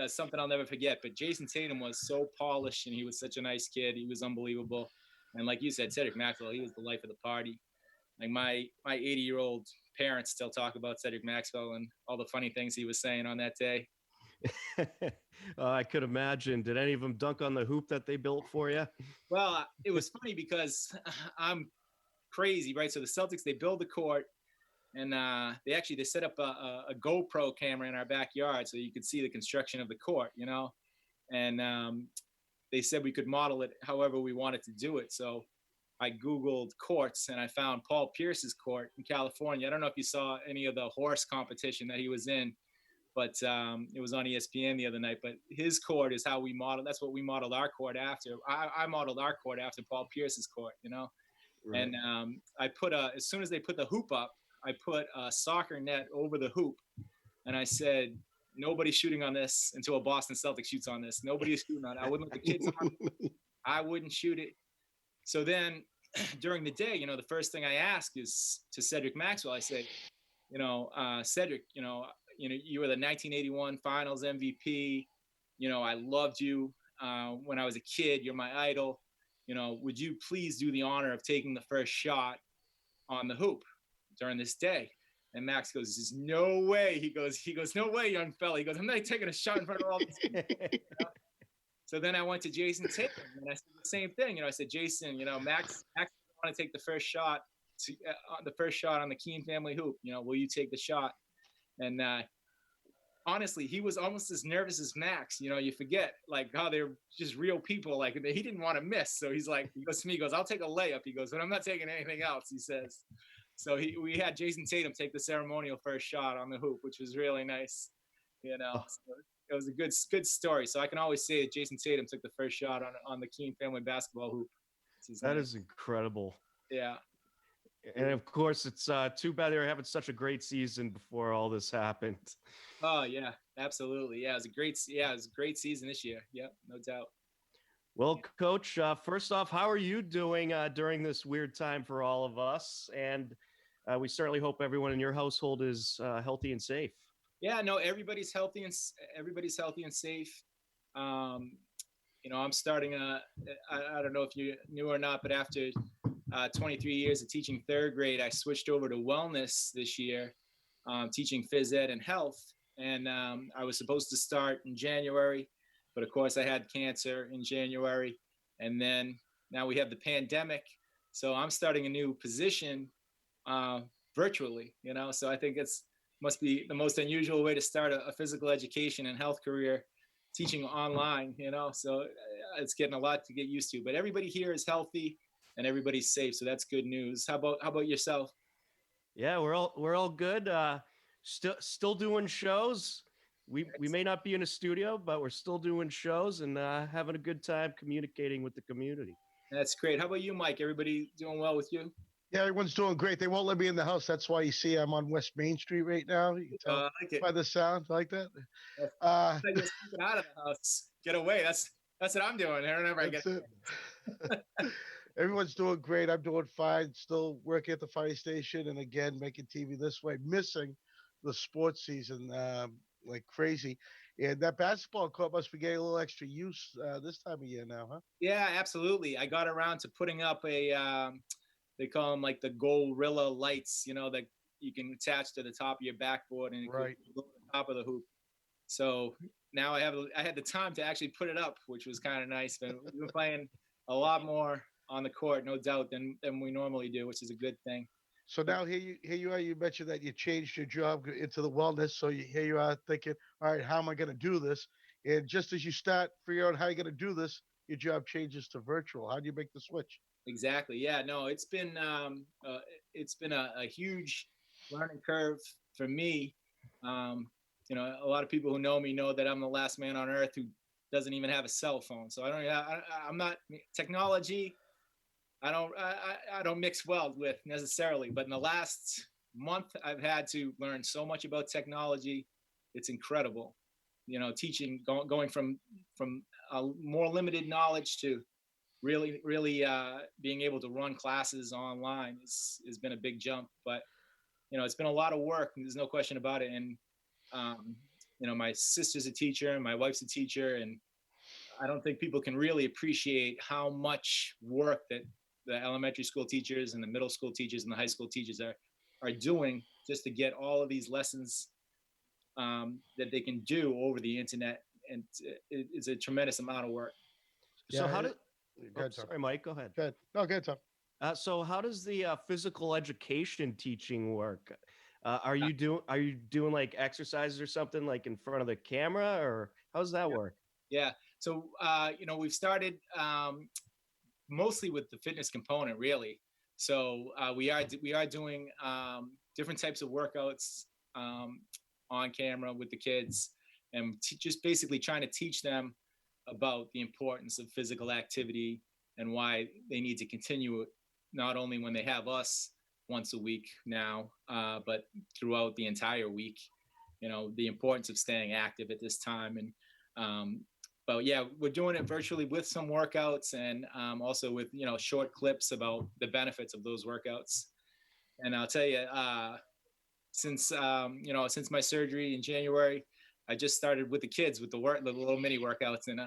Something I'll never forget. But Jason Tatum was so polished, and he was such a nice kid. He was unbelievable. And like you said, Cedric Maxwell, he was the life of the party. Like my 80-year-old parents still talk about Cedric Maxwell and all the funny things he was saying on that day. I could imagine. Did any of them dunk on the hoop that they built for you? Well, it was funny because I'm crazy, right? So the Celtics, they build the court, and they set up a GoPro camera in our backyard so you could see the construction of the court, you know. And they said we could model it however we wanted to do it. So I Googled courts and I found Paul Pierce's court in California. I don't know if you saw any of the horse competition that he was in, but it was on ESPN the other night. But his court is how we modeled. That's what we modeled our court after. I modeled our court after Paul Pierce's court, you know. Right. And I put as soon as they put the hoop up, I put a soccer net over the hoop, and I said, nobody's shooting on this until a Boston Celtics shoots on this. Nobody's shooting on it. I wouldn't let the kids on it. I wouldn't shoot it. So then during the day, you know, the first thing I ask is to Cedric Maxwell. I say, you know, Cedric, you know, you were the 1981 Finals MVP. You know, I loved you when I was a kid. You're my idol. You know, would you please do the honor of taking the first shot on the hoop during this day? And Max goes, "There's no way." He goes, "No way, young fella." He goes, "I'm not taking a shot in front of all these people." You know? So then I went to Jason Tatum and I said the same thing. You know, I said, "Jason, you know, Max want to take the first shot on the Keane family hoop. You know, will you take the shot?" And honestly, he was almost as nervous as Max. You know, you forget like how they're just real people. Like he didn't want to miss. So he goes to me, he goes, "I'll take a layup." He goes, "But I'm not taking anything else," he says. So we had Jason Tatum take the ceremonial first shot on the hoop, which was really nice. You know, so it was a good story. So I can always say that Jason Tatum took the first shot on the Keane family basketball hoop. That is incredible. Yeah. And of course, it's too bad they were having such a great season before all this happened. Oh yeah, absolutely. Yeah, it was a great season this year. Yep, no doubt. Well, Coach, first off, how are you doing during this weird time for all of us? And we certainly hope everyone in your household is healthy and safe. Yeah, no, everybody's healthy and safe. You know, I'm starting I don't know if you knew or not, but after 23 years of teaching third grade, I switched over to wellness this year, teaching phys ed and health. And I was supposed to start in January, but of course I had cancer in January. And then now we have the pandemic. So I'm starting a new position virtually, you know, so I think must be the most unusual way to start a physical education and health career, teaching online, you know, so it's getting a lot to get used to, but everybody here is healthy and everybody's safe. So that's good news. How about yourself? Yeah, we're all good. Still doing shows. We may not be in a studio, but we're still doing shows and having a good time communicating with the community. That's great. How about you, Mike? Everybody doing well with you? Yeah, everyone's doing great. They won't let me in the house. That's why you see I'm on West Main Street right now. You can tell I like it. by the sound like that. Get out of the house. Get away. That's what I'm doing. Whenever I get it. Everyone's doing great. I'm doing fine. Still working at the fire station, and again making TV this way. Missing the sports season like crazy. And that basketball court must be getting a little extra use this time of year now, huh? Yeah, absolutely. I got around to putting up a. They call them like the Gorilla lights, you know, that you can attach to the top of your backboard and it right go to the top of the hoop. So now I had the time to actually put it up, which was kind of nice. But we've been playing a lot more on the court, no doubt, than we normally do, which is a good thing. So now here you are. You mentioned that you changed your job into the wellness. So here you are thinking, all right, how am I going to do this? And just as you start figuring out how you're going to do this, your job changes to virtual. How do you make the switch? Exactly. Yeah. No, it's been a huge learning curve for me. You know, a lot of people who know me know that I'm the last man on earth who doesn't even have a cell phone. So I'm not technology. I don't mix well with necessarily. But in the last month, I've had to learn so much about technology. It's incredible. You know, teaching going from a more limited knowledge to really being able to run classes online has been a big jump. But you know, it's been a lot of work. There's no question about it. And you know, my sister's a teacher and my wife's a teacher, and I don't think people can really appreciate how much work that the elementary school teachers and the middle school teachers and the high school teachers are doing just to get all of these lessons that they can do over the internet. And it's a tremendous amount of work. So Yeah, how did Tom. sorry, Mike, go ahead. Good. No, good, Tom. So how does the physical education teaching work? Are you doing like exercises or something like in front of the camera, or how does that work? Yeah. So we've started mostly with the fitness component, really. So we are doing different types of workouts on camera with the kids, and just basically trying to teach them about the importance of physical activity and why they need to continue it, not only when they have us once a week now, but throughout the entire week. The importance of staying active at this time. And but yeah, we're doing it virtually with some workouts, and also with short clips about the benefits of those workouts. And I'll tell you, since since my surgery in January, I just started with the kids with the little mini workouts, and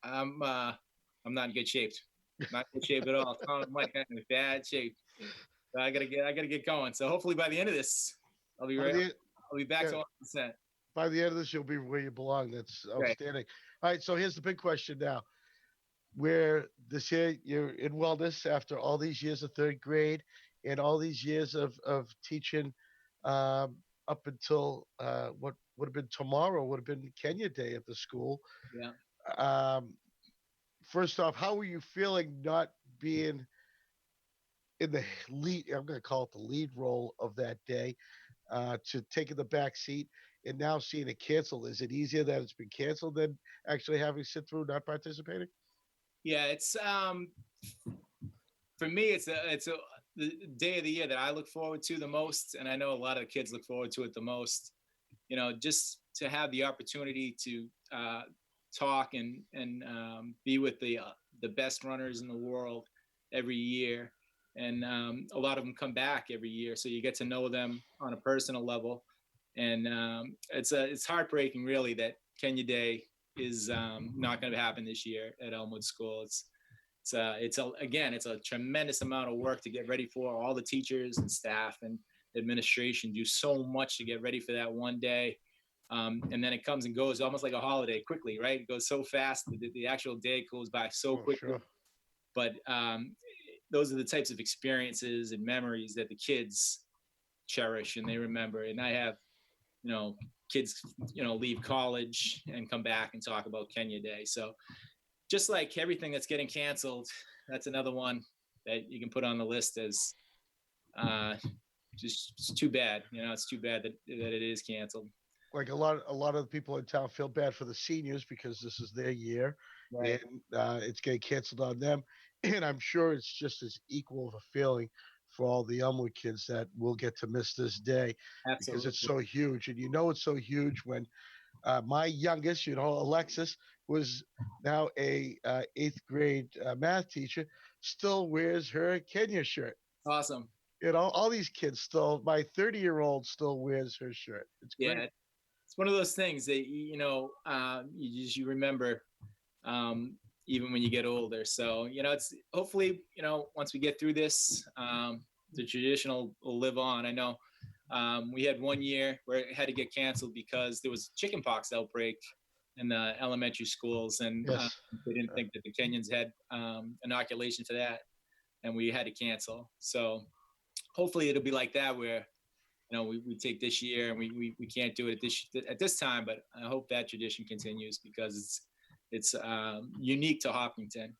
I'm not in good shape. Not in good shape at all. I'm like in bad shape. So I gotta get going. So hopefully by the end of this, I'll be ready. I'll be back to 100%. By the end of this, you'll be where you belong. That's outstanding. Right. All right, so here's the big question now. Where this year you're in wellness after all these years of third grade and all these years of teaching up until what would have been tomorrow, would have been Kenya Day at the school. Yeah. First off, how were you feeling not being in the lead? I'm going to call it the lead role of that day, to taking the back seat and now seeing it canceled. Is it easier that it's been canceled than actually having sit through not participating? Yeah, it's for me, it's the day of the year that I look forward to the most, and I know a lot of the kids look forward to it the most. Just to have the opportunity to talk and be with the best runners in the world every year, and a lot of them come back every year, so you get to know them on a personal level. And it's heartbreaking, really, that Kenya Day is not going to happen this year at Elmwood School. It's a tremendous amount of work to get ready for. All the teachers and staff and administration do so much to get ready for that one day. And then it comes and goes almost like a holiday quickly, right? It goes so fast. The actual day goes by so quickly. Sure. But those are the types of experiences and memories that the kids cherish and they remember. And I have, kids, leave college and come back and talk about Kenya Day. So just like everything that's getting canceled, that's another one that you can put on the list as just too bad. It's too bad that it is canceled. Like a lot of the people in town feel bad for the seniors because this is their year, right? And it's getting canceled on them. And I'm sure it's just as equal of a feeling for all the Elmwood kids that will get to miss this day. Absolutely. Because it's so huge. And it's so huge when my youngest, Alexis, was now a 8th grade math teacher, still wears her Kenya shirt. Awesome. All these kids still, my 30-year-old still wears her shirt. It's great. Yeah, it's one of those things that, you remember even when you get older. So, it's hopefully, once we get through this, the tradition will live on. I know we had one year where it had to get canceled because there was chickenpox outbreak in the elementary schools, and yes. They didn't think that the Kenyans had inoculation to that, and we had to cancel. So hopefully it'll be like that where, we take this year and we can't do it at this time, but I hope that tradition continues because it's unique to Hopkinton.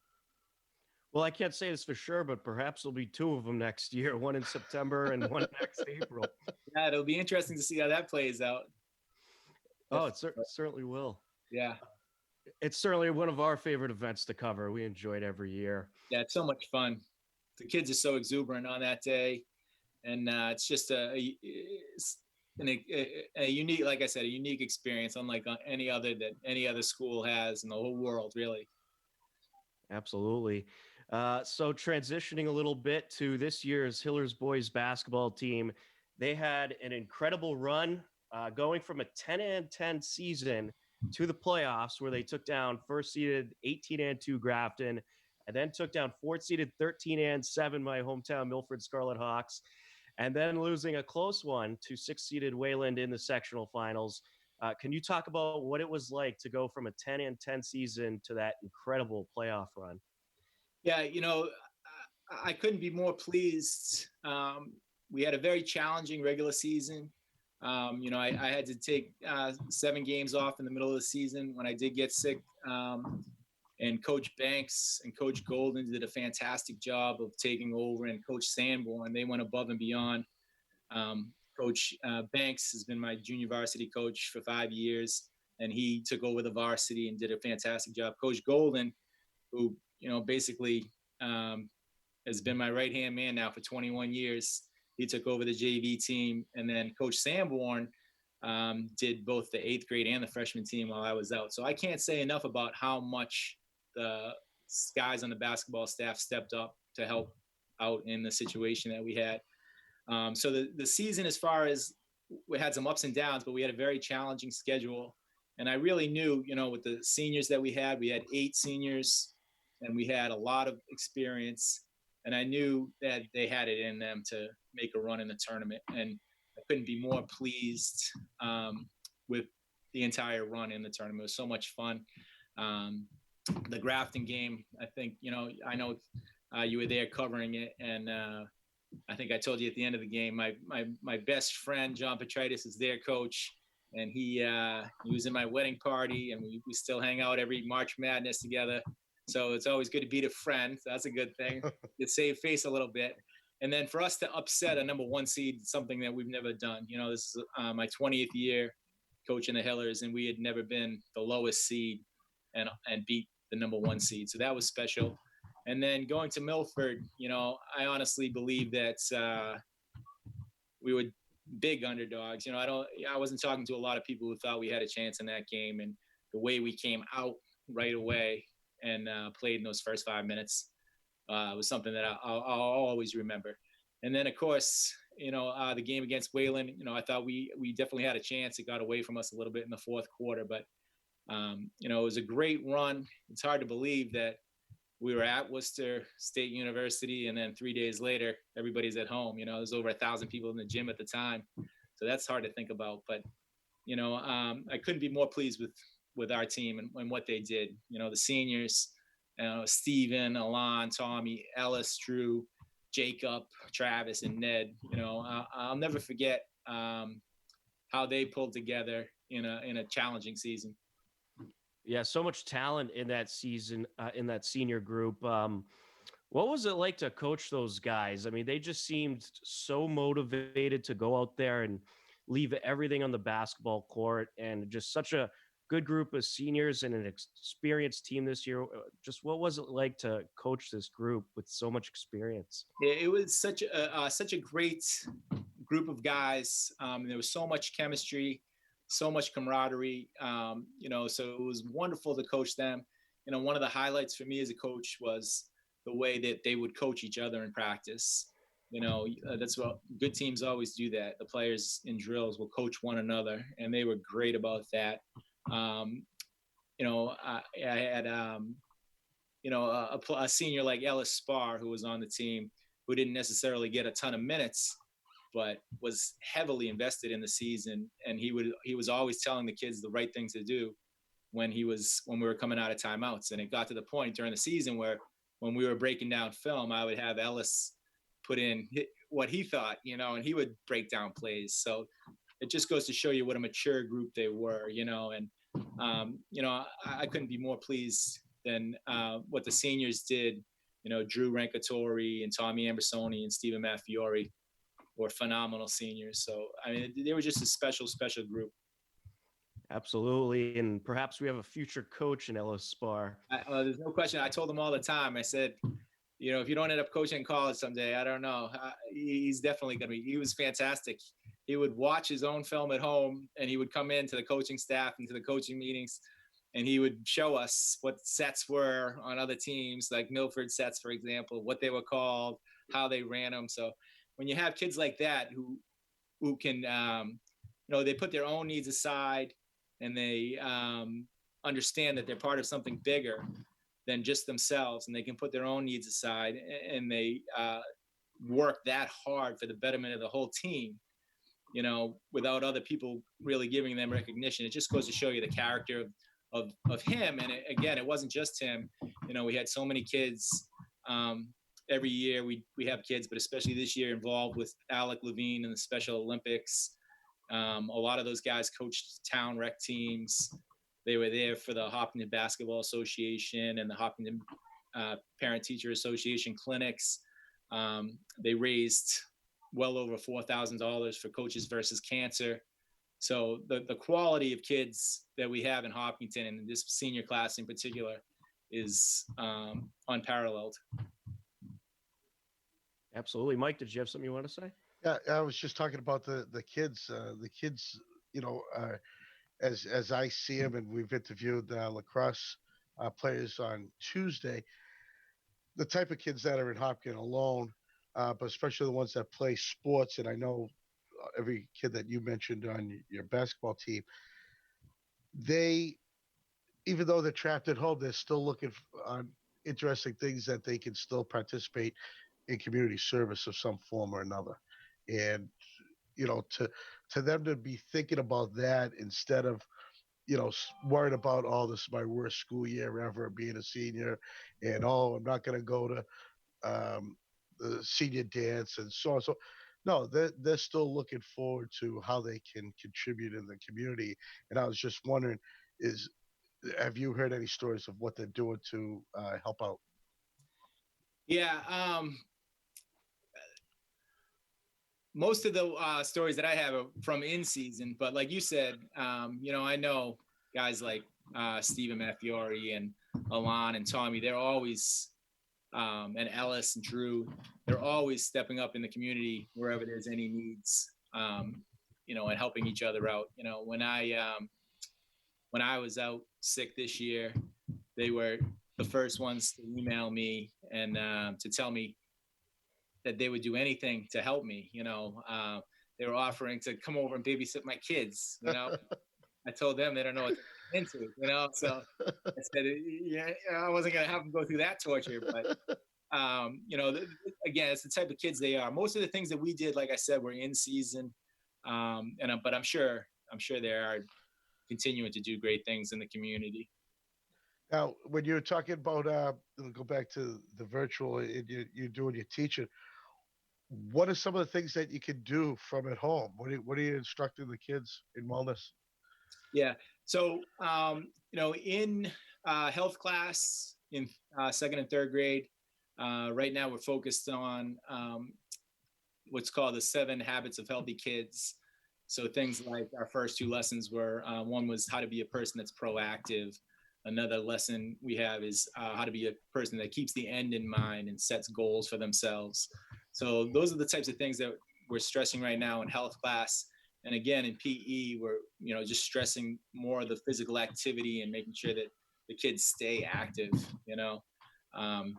Well, I can't say this for sure, but perhaps there'll be 2 of them next year, one in September and one next April. Yeah, it'll be interesting to see how that plays out. Oh, it certainly will. Yeah. It's certainly one of our favorite events to cover. We enjoy it every year. Yeah, it's so much fun. The kids are so exuberant on that day. And it's just a unique, like I said, a unique experience, unlike any other school has in the whole world, really. Absolutely. So transitioning a little bit to this year's Hillers boys basketball team, they had an incredible run, going from a 10-10 season to the playoffs, where they took down first-seeded 18-2 Grafton, and then took down fourth-seeded 13-7 my hometown Milford Scarlet Hawks, and then losing a close one to 6th-seeded Wayland in the sectional finals. Can you talk about what it was like to go from a 10-10 season to that incredible playoff run? Yeah, I couldn't be more pleased. We had a very challenging regular season. I had to take 7 games off in the middle of the season when I did get sick. And Coach Banks and Coach Golden did a fantastic job of taking over, and Coach Sanborn, they went above and beyond. Coach Banks has been my junior varsity coach for 5 years, and he took over the varsity and did a fantastic job. Coach Golden, who, basically has been my right-hand man now for 21 years, he took over the JV team. And then Coach Sanborn did both the 8th grade and the freshman team while I was out. So I can't say enough about how much the guys on the basketball staff stepped up to help out in the situation that we had. So the season, as far as, we had some ups and downs, but we had a very challenging schedule. And I really knew, with the seniors that we had 8 seniors, and we had a lot of experience. And I knew that they had it in them to make a run in the tournament. And I couldn't be more pleased with the entire run in the tournament. It was so much fun. The Grafton game, I think, I know you were there covering it, and I think I told you at the end of the game, my best friend John Petritis is their coach, and he was in my wedding party, and we still hang out every March Madness together. So it's always good to beat a friend. So that's a good thing. To save face a little bit. And then for us to upset a number 1 seed, something that we've never done. This is my 20th year coaching the Hillers, and we had never been the lowest seed and beat the number 1 seed. So that was special. And then going to Milford, I honestly believe that we were big underdogs. I wasn't talking to a lot of people who thought we had a chance in that game, and the way we came out right away and played in those first 5 minutes was something that I'll always remember. And then, of course, the game against Wayland, I thought we definitely had a chance. It got away from us a little bit in the 4th quarter, but it was a great run. It's hard to believe that we were at Worcester State University, and then 3 days later, everybody's at home. There's over 1,000 people in the gym at the time. So that's hard to think about. But, I couldn't be more pleased with our team and what they did. The seniors, Steven, Alon, Tommy, Ellis, Drew, Jacob, Travis, and Ned. I'll never forget how they pulled together in a challenging season. Yeah, so much talent in that season, in that senior group. What was it like to coach those guys? I mean, they just seemed so motivated to go out there and leave everything on the basketball court, and just such a good group of seniors and an experienced team this year. Just what was it like to coach this group with so much experience? It was such a great group of guys. There was so much chemistry, so much camaraderie, so it was wonderful to coach them. One of the highlights for me as a coach was the way that they would coach each other in practice. That's what good teams always do, that the players in drills will coach one another, and they were great about that. I had, a senior like Ellis Spar, who was on the team, who didn't necessarily get a ton of minutes, but was heavily invested in the season. And he was always telling the kids the right things to do when we were coming out of timeouts. And it got to the point during the season where, when we were breaking down film, I would have Ellis put in what he thought, and he would break down plays. So it just goes to show you what a mature group they were, and I couldn't be more pleased than what the seniors did. Drew Rancatori and Tommy Ambersoni and Stephen Maffiori were phenomenal seniors. So, I mean, they were just a special, special group. Absolutely. And perhaps we have a future coach in Ellis Spar. There's no question. I told him all the time, I said, if you don't end up coaching in college someday, I don't know. He's definitely going to be. He was fantastic. He would watch his own film at home, and he would come in to the coaching staff and to the coaching meetings, and he would show us what sets were on other teams, like Milford sets, for example, what they were called, how they ran them. So when you have kids like that who can, they put their own needs aside, and they understand that they're part of something bigger than just themselves, and they can put their own needs aside, and they work that hard for the betterment of the whole team, without other people really giving them recognition. It just goes to show you the character of him. And again, it wasn't just him. We had so many kids. Every year we have kids, but especially this year, involved with Alec Levine in the Special Olympics. A lot of those guys coached town rec teams. They were there for the Hopkinton Basketball Association and the Hopkinton Parent Teacher Association clinics. They raised well over $4,000 for Coaches versus Cancer. So the quality of kids that we have in Hopkinton, and this senior class in particular, is unparalleled. Absolutely. Mike, did you have something you want to say? Yeah, I was just talking about the kids. The kids, you know, as I see them, and we've interviewed lacrosse players on Tuesday. The type of kids that are in Hopkins alone, but especially the ones that play sports, and I know every kid that you mentioned on your basketball team, they, even though they're trapped at home, they're still looking on interesting things that they can still participate in community service of some form or another. And you know, to them to be thinking about that instead of, you know, worried about, oh, this is my worst school year ever being a senior, and oh, I'm not going to go to the senior dance and so on. So no, they're still looking forward to how they can contribute in the community. And I was just wondering, have you heard any stories of what they're doing to help out? Yeah. Most of the stories that I have are from in season, but like you said, you know, I know guys like Stephen Mathiori and Alon and Tommy, they're always, and Ellis and Drew, they're always stepping up in the community wherever there's any needs, you know, and helping each other out. You know, when I was out sick this year, they were the first ones to email me and to tell me that they would do anything to help me. You know, they were offering to come over and babysit my kids. You know, I told them they don't know what they're into. You know, so I said, yeah, I wasn't gonna have them go through that torture. But you know, again, it's the type of kids they are. Most of the things that we did, like I said, were in season. But I'm sure they are continuing to do great things in the community. Now, when you're talking about, go back to the virtual, and you're doing your teaching, what are some of the things that you can do from at home? What are you instructing the kids in wellness? Yeah. So, you know, in health class in second and third grade, right now we're focused on what's called the 7 Habits of Healthy Kids. So things like our first 2 lessons were, one was how to be a person that's proactive. Another lesson we have is how to be a person that keeps the end in mind and sets goals for themselves. So those are the types of things that we're stressing right now in health class. And again, in PE, we're, you know, just stressing more of the physical activity and making sure that the kids stay active, you know,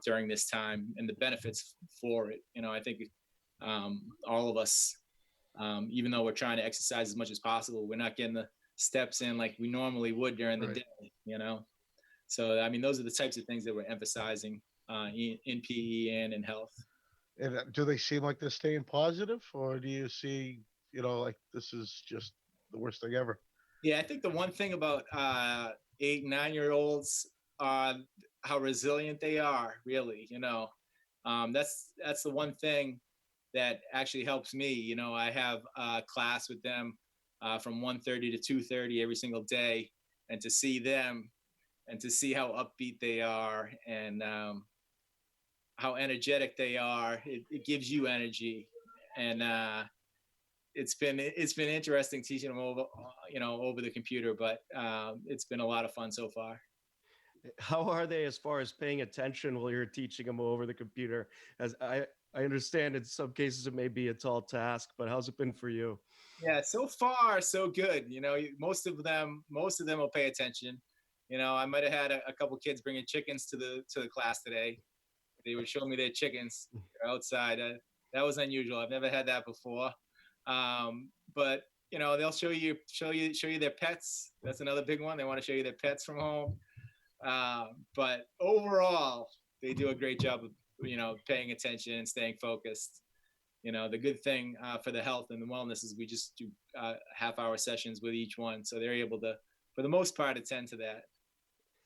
during this time, and the benefits for it. You know, I think all of us, even though we're trying to exercise as much as possible, we're not getting the steps in like we normally would during the day, you know? So, I mean, those are the types of things that we're emphasizing in PE and in health. And do they seem like they're staying positive, or do you see, you know, like this is just the worst thing ever? Yeah, I think the one thing about 8, 9-year-olds are how resilient they are, really, you know. That's the one thing that actually helps me. You know, I have a class with them from 1:30 to 2:30 every single day, and to see them and to see how upbeat they are and how energetic they are, it gives you energy. And it's been interesting teaching them over, you know, over the computer, but it's been a lot of fun so far. How are they as far as paying attention while you're teaching them over the computer? As I understand in some cases it may be a tall task, but how's it been for you? Yeah, so far so good. You know, most of them will pay attention. You know, I might have had a couple kids bringing chickens to the class today. They were showing me their chickens outside. That was unusual. I've never had that before. But you know, they'll show you their pets. That's another big one. They want to show you their pets from home. But overall, they do a great job of, you know, paying attention and staying focused. You know, the good thing for the health and the wellness is we just do half-hour sessions with each one, so they're able to, for the most part, attend to that.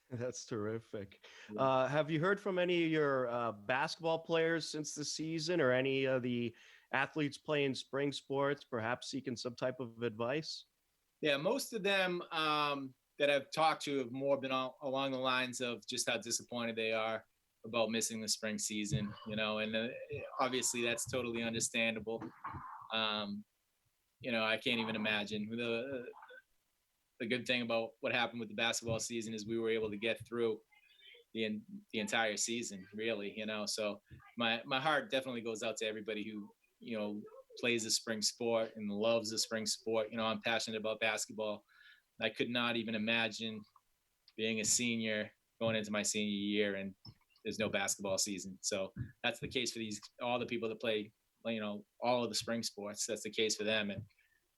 That's terrific. Have you heard from any of your basketball players since the season, or any of the athletes playing spring sports, perhaps seeking some type of advice? Yeah, most of them that I've talked to have more been along the lines of just how disappointed they are about missing the spring season, and obviously that's totally understandable. I can't even imagine. The good thing about what happened with the basketball season is we were able to get through the entire season, really. So my heart definitely goes out to everybody who plays the spring sport and loves the spring sport. I'm passionate about basketball. I could not even imagine being a senior going into my senior year and there's no basketball season. So that's the case for all the people that play all of the spring sports. That's the case for them, and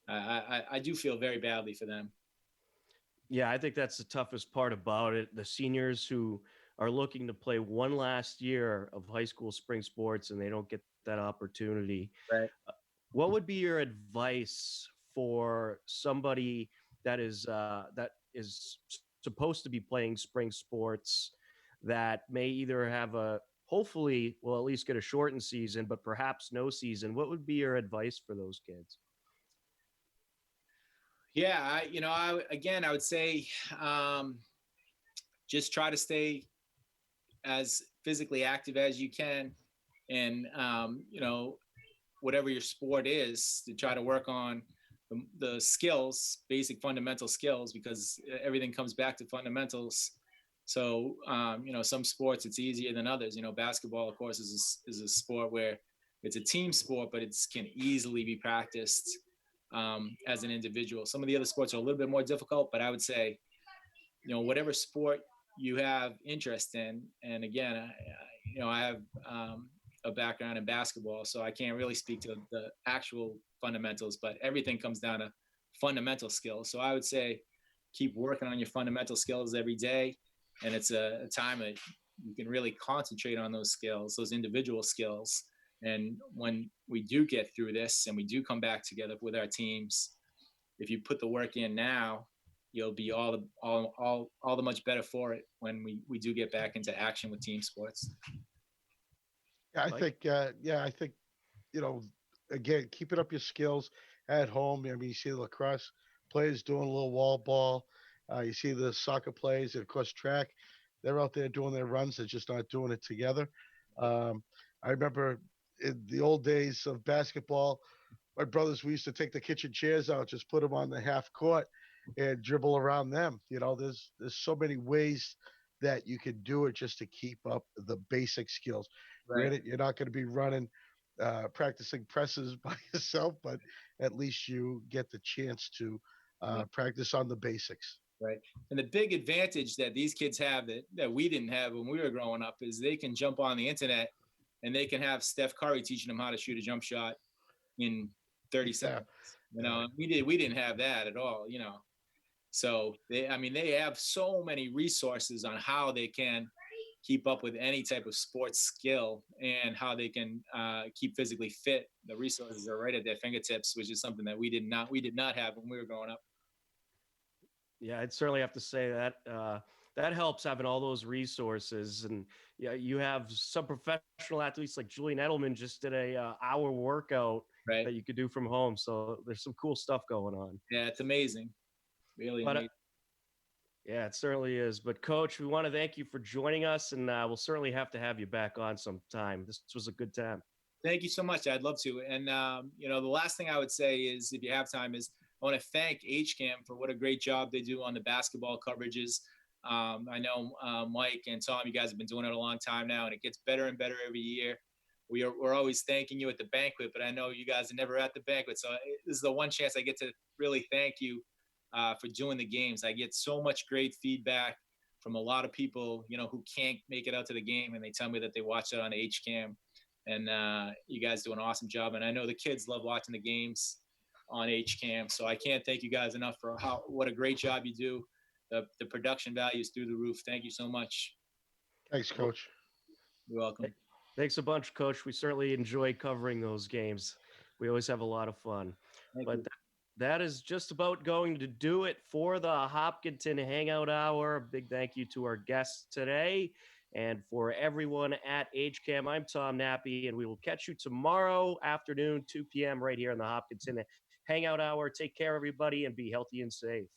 I do feel very badly for them. Yeah, I think that's the toughest part about it. The seniors who are looking to play one last year of high school spring sports and they don't get that opportunity. Right. What would be your advice for somebody that is supposed to be playing spring sports that may either have hopefully will at least get a shortened season, but perhaps no season? What would be your advice for those kids? Yeah, I would say just try to stay as physically active as you can, and whatever your sport is, to try to work on the skills, basic fundamental skills, because everything comes back to fundamentals. So some sports it's easier than others. Basketball, of course, is a sport where it's a team sport, but it can easily be practiced as an individual. Some of the other sports are a little bit more difficult, but I would say, whatever sport you have interest in, and again, I have a background in basketball, so I can't really speak to the actual fundamentals, but everything comes down to fundamental skills. So I would say keep working on your fundamental skills every day, and it's a time that you can really concentrate on those skills, those individual skills. And when we do get through this and we do come back together with our teams, if you put the work in now, you'll be all the much better for it when we do get back into action with team sports. Yeah, I think, again, keeping up your skills at home. I mean, you see the lacrosse players doing a little wall ball. You see the soccer players, and of course, track. They're out there doing their runs. They're just not doing it together. I remember in the old days of basketball, my brothers, we used to take the kitchen chairs out, just put them on the half court and dribble around them. There's so many ways that you can do it just to keep up the basic skills. Right. Granted, you're not going to be running, practicing presses by yourself, but at least you get the chance to practice on the basics. Right. And the big advantage that these kids have that we didn't have when we were growing up is they can jump on the internet and they can have Steph Curry teaching them how to shoot a jump shot in 30 seconds. We didn't have that at all, So they have so many resources on how they can keep up with any type of sports skill and how they can keep physically fit. The resources are right at their fingertips, which is something that we did not have when we were growing up. Yeah, I'd certainly have to say that that helps, having all those resources. And yeah, you have some professional athletes like Julian Edelman just did a hour workout that you could do from home. So there's some cool stuff going on. Yeah, it's amazing. Really amazing. Yeah, it certainly is. But Coach, we want to thank you for joining us, and we'll certainly have to have you back on sometime. This was a good time. Thank you so much. I'd love to. And the last thing I would say is, if you have time, is I want to thank HCAM for what a great job they do on the basketball coverages. I know Mike and Tom, you guys have been doing it a long time now, and it gets better and better every year. We're always thanking you at the banquet, but I know you guys are never at the banquet. So this is the one chance I get to really thank you for doing the games. I get so much great feedback from a lot of people, who can't make it out to the game, and they tell me that they watch it on HCAM. And you guys do an awesome job. And I know the kids love watching the games on HCAM. So I can't thank you guys enough for what a great job you do. The production value is through the roof. Thank you so much. Thanks, Coach. You're welcome. Thanks a bunch, Coach. We certainly enjoy covering those games. We always have a lot of fun. But that is just about going to do it for the Hopkinton Hangout Hour. A big thank you to our guests today, And for everyone at HCAM, I'm Tom Nappy, and we will catch you tomorrow afternoon, 2 p.m. right here in the Hopkinton Hangout Hour. Take care, everybody, and be healthy and safe.